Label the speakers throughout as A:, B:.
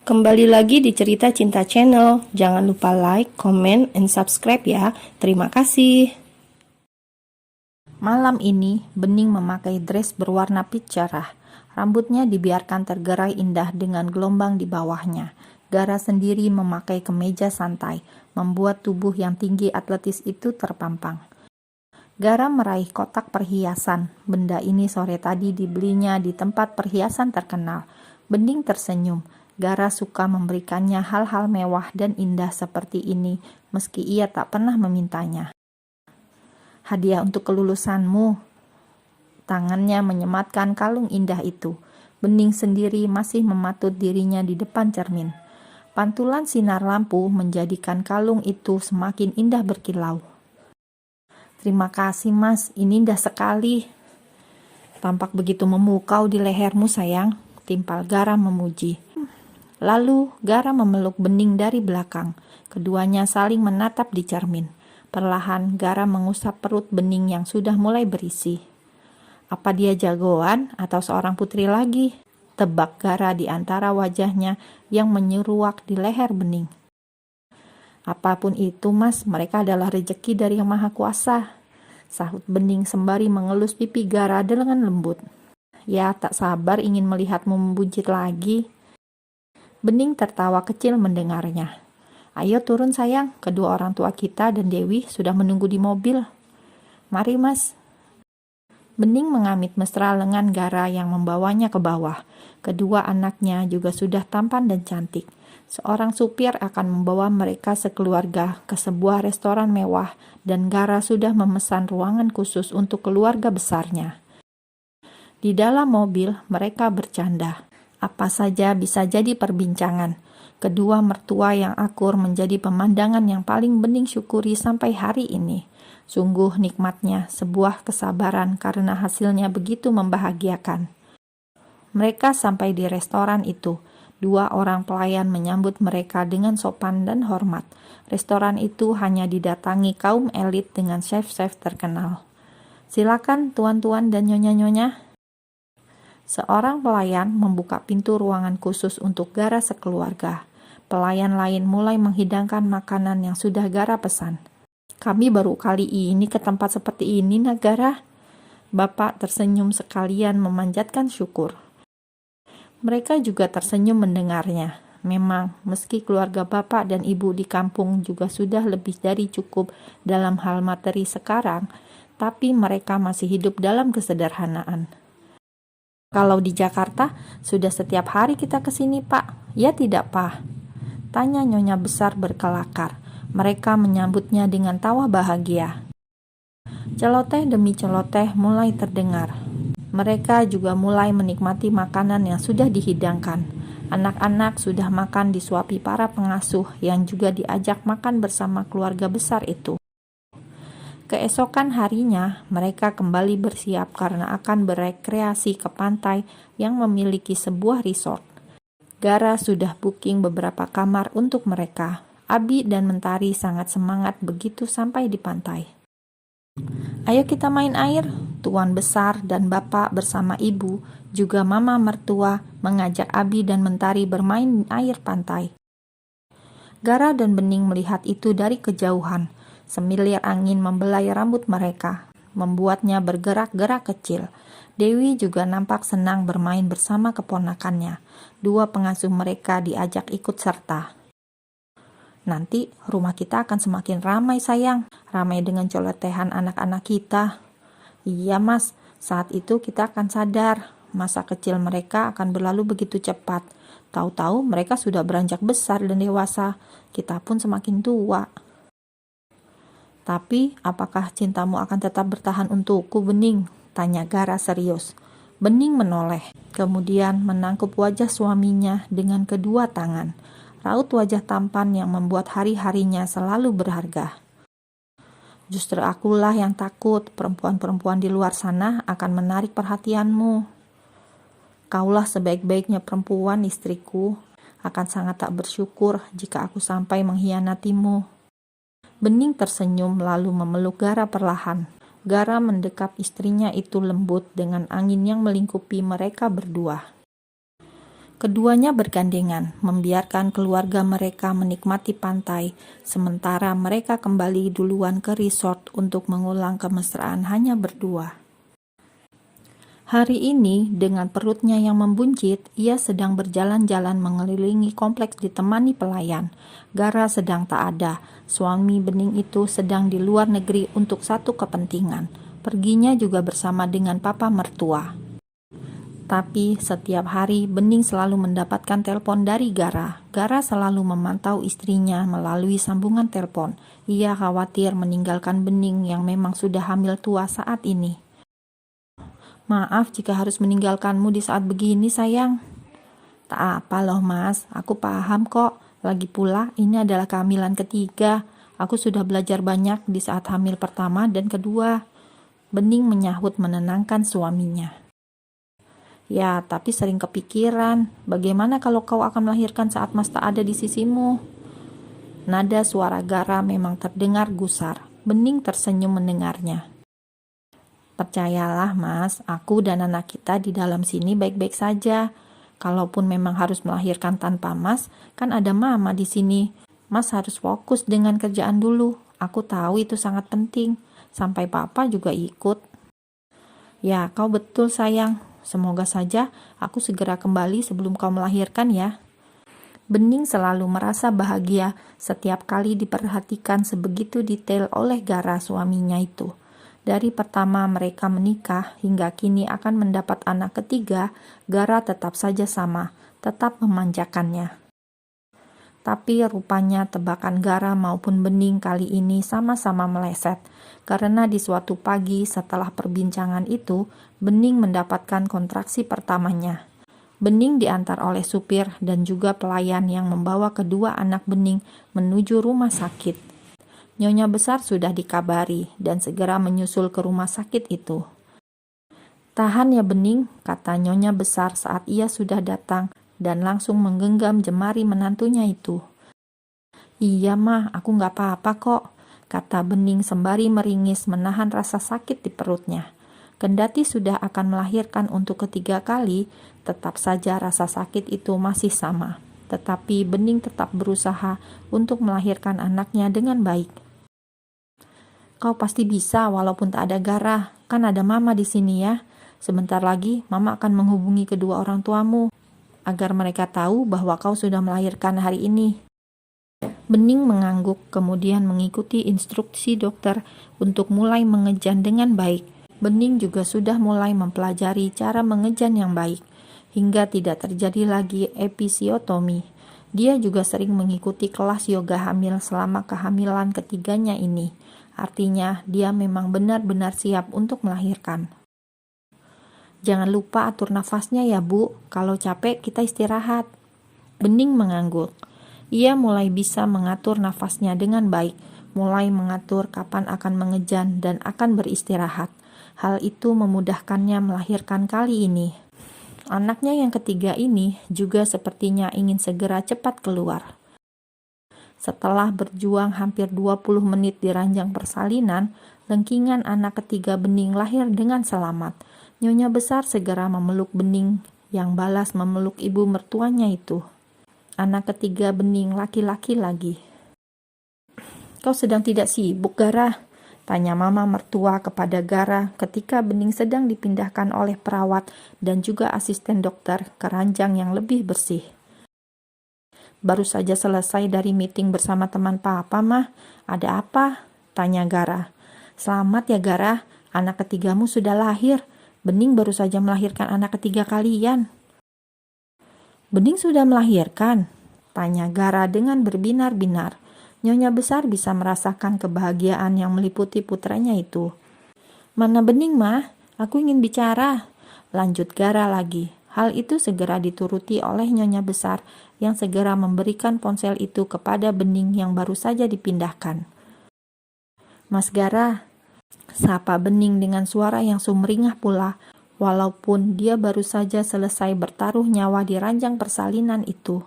A: Kembali lagi di Cerita Cinta Channel. Jangan lupa like, comment, and subscribe ya. Terima kasih. Malam ini, Bening memakai dress berwarna peach cerah. Rambutnya dibiarkan tergerai indah dengan gelombang di bawahnya. Gara sendiri memakai kemeja santai, membuat tubuh yang tinggi atletis itu terpampang. Gara meraih kotak perhiasan. Benda ini sore tadi dibelinya di tempat perhiasan terkenal. Bening tersenyum. Gara suka memberikannya hal-hal mewah dan indah seperti ini, meski ia tak pernah memintanya. Hadiah untuk kelulusanmu. Tangannya menyematkan kalung indah itu. Bening sendiri masih mematut dirinya di depan cermin. Pantulan sinar lampu menjadikan kalung itu semakin indah berkilau. Terima kasih mas, ini indah sekali. Tampak begitu memukau di lehermu sayang, timpal Gara memuji. Lalu Gara memeluk Bening dari belakang. Keduanya saling menatap di cermin. Perlahan Gara mengusap perut Bening yang sudah mulai berisi. Apa dia jagoan atau seorang putri lagi? Tebak Gara di antara wajahnya yang menyeruak di leher Bening. Apapun itu mas, mereka adalah rezeki dari Yang Maha Kuasa, sahut Bening sembari mengelus pipi Gara dengan lembut. Ya, tak sabar ingin melihatmu membuncit lagi. Bening tertawa kecil mendengarnya. Ayo turun sayang, kedua orang tua kita dan Dewi sudah menunggu di mobil. Mari mas. Bening mengamit mesra lengan Gara yang membawanya ke bawah. Kedua anaknya juga sudah tampan dan cantik. Seorang supir akan membawa mereka sekeluarga ke sebuah restoran mewah dan Gara sudah memesan ruangan khusus untuk keluarga besarnya. Di dalam mobil mereka bercanda. Apa saja bisa jadi perbincangan. Kedua mertua yang akur menjadi pemandangan yang paling Bening syukuri sampai hari ini. Sungguh nikmatnya sebuah kesabaran karena hasilnya begitu membahagiakan. Mereka sampai di restoran itu. Dua orang pelayan menyambut mereka dengan sopan dan hormat. Restoran itu hanya didatangi kaum elit dengan chef-chef terkenal. Silakan tuan-tuan dan nyonya-nyonya. Seorang pelayan membuka pintu ruangan khusus untuk Gara sekeluarga. Pelayan lain mulai menghidangkan makanan yang sudah Gara pesan. Kami baru kali ini ke tempat seperti ini, Gara. Bapak tersenyum sekalian memanjatkan syukur. Mereka juga tersenyum mendengarnya. Memang, meski keluarga bapak dan ibu di kampung juga sudah lebih dari cukup dalam hal materi sekarang, tapi mereka masih hidup dalam kesederhanaan. Kalau di Jakarta, sudah setiap hari kita ke sini, Pak. Ya tidak, Pak? Tanya nyonya besar berkelakar. Mereka menyambutnya dengan tawa bahagia. Celoteh demi celoteh mulai terdengar. Mereka juga mulai menikmati makanan yang sudah dihidangkan. Anak-anak sudah makan disuapi para pengasuh yang juga diajak makan bersama keluarga besar itu. Keesokan harinya, mereka kembali bersiap karena akan berekreasi ke pantai yang memiliki sebuah resort. Gara sudah booking beberapa kamar untuk mereka. Abi dan Mentari sangat semangat begitu sampai di pantai. Ayo kita main air, tuan besar dan bapak bersama ibu, juga mama mertua mengajak Abi dan Mentari bermain air pantai. Gara dan Bening melihat itu dari kejauhan. Semilir angin membelai rambut mereka, membuatnya bergerak-gerak kecil. Dewi juga nampak senang bermain bersama keponakannya. Dua pengasuh mereka diajak ikut serta. Nanti rumah kita akan semakin ramai sayang, ramai dengan coletehan anak-anak kita. Iya mas, saat itu kita akan sadar, masa kecil mereka akan berlalu begitu cepat. Tahu-tahu mereka sudah beranjak besar dan dewasa, kita pun semakin tua. Tapi apakah cintamu akan tetap bertahan untukku, Bening? Tanya Gara serius. Bening menoleh, kemudian menangkup wajah suaminya dengan kedua tangan. Raut wajah tampan yang membuat hari-harinya selalu berharga. Justru akulah yang takut perempuan-perempuan di luar sana akan menarik perhatianmu. Kaulah sebaik-baiknya perempuan istriku, akan sangat tak bersyukur jika aku sampai mengkhianatimu. Bening tersenyum lalu memeluk Gara perlahan. Gara mendekap istrinya itu lembut dengan angin yang melingkupi mereka berdua. Keduanya bergandengan, membiarkan keluarga mereka menikmati pantai, sementara mereka kembali duluan ke resort untuk mengulang kemesraan hanya berdua. Hari ini, dengan perutnya yang membuncit, ia sedang berjalan-jalan mengelilingi kompleks ditemani pelayan. Gara sedang tak ada. Suami Bening itu sedang di luar negeri untuk satu kepentingan. Perginya juga bersama dengan papa mertua. Tapi setiap hari Bening selalu mendapatkan telepon dari Gara. Gara selalu memantau istrinya melalui sambungan telepon. Ia khawatir meninggalkan Bening yang memang sudah hamil tua saat ini. Maaf jika harus meninggalkanmu di saat begini, sayang. Tak apa loh mas, aku paham kok. Lagi pula ini adalah kehamilan ketiga. Aku sudah belajar banyak di saat hamil pertama dan kedua. Bening menyahut menenangkan suaminya. Ya, tapi sering kepikiran, bagaimana kalau kau akan melahirkan saat mas tak ada di sisimu? Nada suara Gara memang terdengar gusar. Bening tersenyum mendengarnya. Percayalah mas, aku dan anak kita di dalam sini baik-baik saja. Kalaupun memang harus melahirkan tanpa mas, kan ada mama di sini. Mas harus fokus dengan kerjaan dulu. Aku tahu itu sangat penting. Sampai papa juga ikut. Ya, kau betul sayang. Semoga saja aku segera kembali sebelum kau melahirkan ya. Bening selalu merasa bahagia setiap kali diperhatikan sebegitu detail oleh Gara suaminya itu. Dari pertama mereka menikah hingga kini akan mendapat anak ketiga, Gara tetap saja sama, tetap memanjakannya. Tapi rupanya tebakan Gara maupun Bening kali ini sama-sama meleset. Karena di suatu pagi setelah perbincangan itu, Bening mendapatkan kontraksi pertamanya. Bening diantar oleh supir dan juga pelayan yang membawa kedua anak Bening menuju rumah sakit. Nyonya besar sudah dikabari dan segera menyusul ke rumah sakit itu. Tahan ya Bening, kata Nyonya besar saat ia sudah datang dan langsung menggenggam jemari menantunya itu. Iya mah, aku gak apa-apa kok, kata Bening sembari meringis menahan rasa sakit di perutnya. Kendati sudah akan melahirkan untuk ketiga kali, tetap saja rasa sakit itu masih sama. Tetapi Bening tetap berusaha untuk melahirkan anaknya dengan baik. Kau pasti bisa walaupun tak ada Gara, kan ada mama di sini ya. Sebentar lagi mama akan menghubungi kedua orang tuamu, agar mereka tahu bahwa kau sudah melahirkan hari ini. Bening mengangguk kemudian mengikuti instruksi dokter untuk mulai mengejan dengan baik. Bening juga sudah mulai mempelajari cara mengejan yang baik, hingga tidak terjadi lagi episiotomi. Dia juga sering mengikuti kelas yoga hamil selama kehamilan ketiganya ini. Artinya dia memang benar-benar siap untuk melahirkan. Jangan lupa atur nafasnya ya Bu, kalau capek kita istirahat. Bening mengangguk. Ia mulai bisa mengatur nafasnya dengan baik, mulai mengatur kapan akan mengejan dan akan beristirahat. Hal itu memudahkannya melahirkan kali ini. Anaknya yang ketiga ini juga sepertinya ingin segera cepat keluar. Setelah berjuang hampir 20 menit di ranjang persalinan, lengkingan anak ketiga Bening lahir dengan selamat. Nyonya besar segera memeluk Bening, yang balas memeluk ibu mertuanya itu. Anak ketiga Bening laki-laki lagi. Kau sedang tidak sibuk, Gara? Tanya mama mertua kepada Gara ketika Bening sedang dipindahkan oleh perawat dan juga asisten dokter ke ranjang yang lebih bersih. Baru saja selesai dari meeting bersama teman papa mah. Ada apa? Tanya Gara. Selamat ya Gara, anak ketigamu sudah lahir. Bening baru saja melahirkan anak ketiga kalian. Bening sudah melahirkan? Tanya Gara dengan berbinar-binar. Nyonya besar bisa merasakan kebahagiaan yang meliputi putranya itu. Mana Bening mah? Aku ingin bicara. Lanjut Gara lagi. Hal itu segera dituruti oleh Nyonya besar yang segera memberikan ponsel itu kepada Bening yang baru saja dipindahkan. Mas Gara, sapa Bening dengan suara yang sumringah pula, walaupun dia baru saja selesai bertaruh nyawa di ranjang persalinan itu.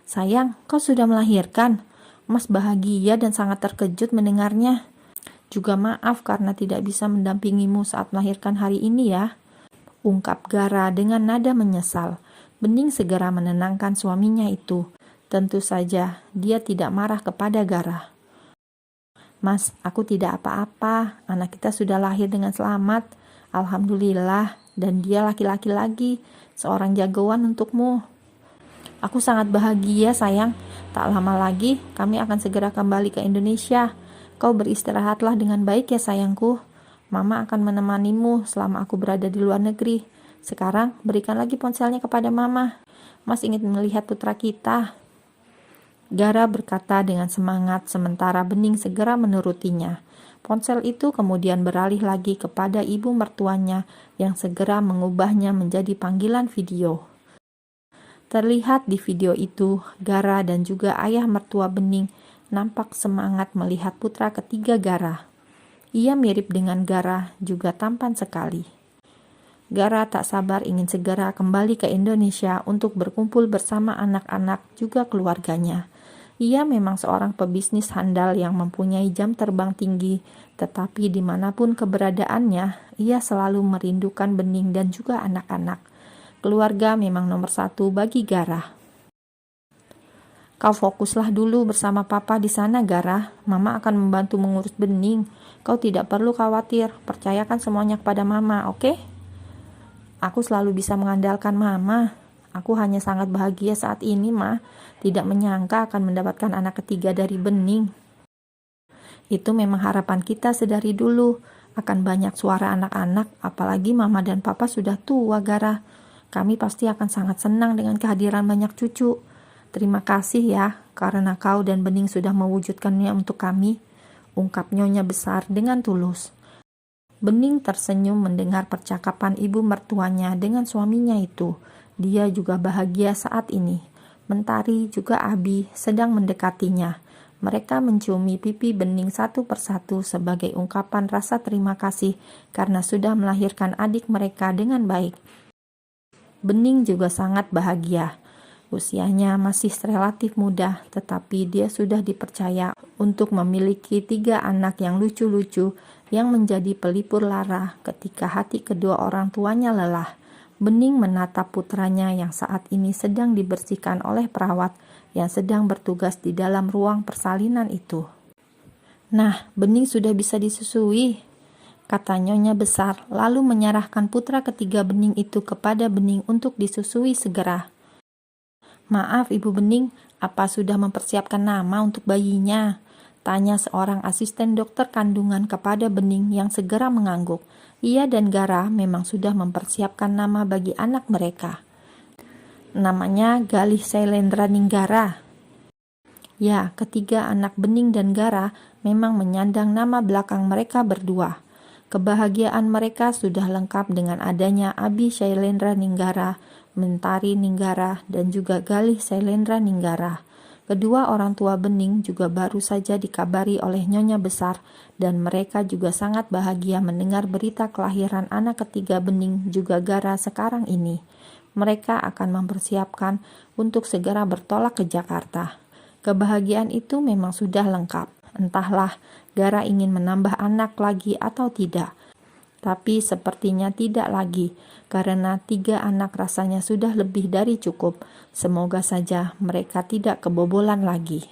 A: Sayang, kau sudah melahirkan. Mas bahagia dan sangat terkejut mendengarnya. Juga maaf karena tidak bisa mendampingimu saat melahirkan hari ini ya, ungkap Gara dengan nada menyesal. Bening segera menenangkan suaminya itu. Tentu saja dia tidak marah kepada Gara. Mas, aku tidak apa-apa. Anak kita sudah lahir dengan selamat. Alhamdulillah. Dan dia laki-laki lagi. Seorang jagoan untukmu. Aku sangat bahagia sayang. Tak lama lagi kami akan segera kembali ke Indonesia. Kau beristirahatlah dengan baik ya sayangku. Mama akan menemanimu selama aku berada di luar negeri. Sekarang berikan lagi ponselnya kepada Mama. Mas ingin melihat putra kita. Gara berkata dengan semangat sementara Bening segera menurutinya. Ponsel itu kemudian beralih lagi kepada ibu mertuanya yang segera mengubahnya menjadi panggilan video. Terlihat di video itu, Gara dan juga ayah mertua Bening nampak semangat melihat putra ketiga Gara. Ia mirip dengan Gara, juga tampan sekali. Gara tak sabar ingin segera kembali ke Indonesia untuk berkumpul bersama anak-anak juga keluarganya. Ia memang seorang pebisnis handal yang mempunyai jam terbang tinggi, tetapi dimanapun keberadaannya, ia selalu merindukan Bening dan juga anak-anak. Keluarga memang nomor satu bagi Gara. Kau fokuslah dulu bersama papa di sana, Gara. Mama akan membantu mengurus Bening. Kau tidak perlu khawatir, percayakan semuanya kepada Mama, oke? Aku selalu bisa mengandalkan Mama. Aku hanya sangat bahagia saat ini, Ma. Tidak menyangka akan mendapatkan anak ketiga dari Bening. Itu memang harapan kita sedari dulu. Akan banyak suara anak-anak, apalagi Mama dan Papa sudah tua, Gara. Kami pasti akan sangat senang dengan kehadiran banyak cucu. Terima kasih ya, karena kau dan Bening sudah mewujudkannya untuk kami. Ungkap Nyonya Besar dengan tulus. Bening tersenyum mendengar percakapan ibu mertuanya dengan suaminya itu. Dia juga bahagia saat ini. Mentari juga Abi sedang mendekatinya. Mereka menciumi pipi Bening satu persatu sebagai ungkapan rasa terima kasih karena sudah melahirkan adik mereka dengan baik. Bening juga sangat bahagia. Usianya masih relatif muda, tetapi dia sudah dipercaya untuk memiliki 3 anak yang lucu-lucu yang menjadi pelipur lara ketika hati kedua orang tuanya lelah. Bening menatap putranya yang saat ini sedang dibersihkan oleh perawat yang sedang bertugas di dalam ruang persalinan itu. Nah, Bening sudah bisa disusui, kata Nyonya Besar, lalu menyerahkan putra ketiga Bening itu kepada Bening untuk disusui segera. Maaf Ibu Bening, apa sudah mempersiapkan nama untuk bayinya? Tanya seorang asisten dokter kandungan kepada Bening yang segera mengangguk. Ia dan Gara memang sudah mempersiapkan nama bagi anak mereka. Namanya Galih Sailendra Ninggara. Ya, ketiga anak Bening dan Gara memang menyandang nama belakang mereka berdua. Kebahagiaan mereka sudah lengkap dengan adanya Abi Sailendra Ninggara, Mentari Ninggara, dan juga Galih Sailendra Ninggara. Kedua orang tua Bening juga baru saja dikabari oleh Nyonya Besar dan mereka juga sangat bahagia mendengar berita kelahiran anak ketiga Bening juga Gara sekarang ini. Mereka akan mempersiapkan untuk segera bertolak ke Jakarta. Kebahagiaan itu memang sudah lengkap. Entahlah Gara ingin menambah anak lagi atau tidak. Tapi sepertinya tidak lagi, karena 3 anak rasanya sudah lebih dari cukup. Semoga saja mereka tidak kebobolan lagi.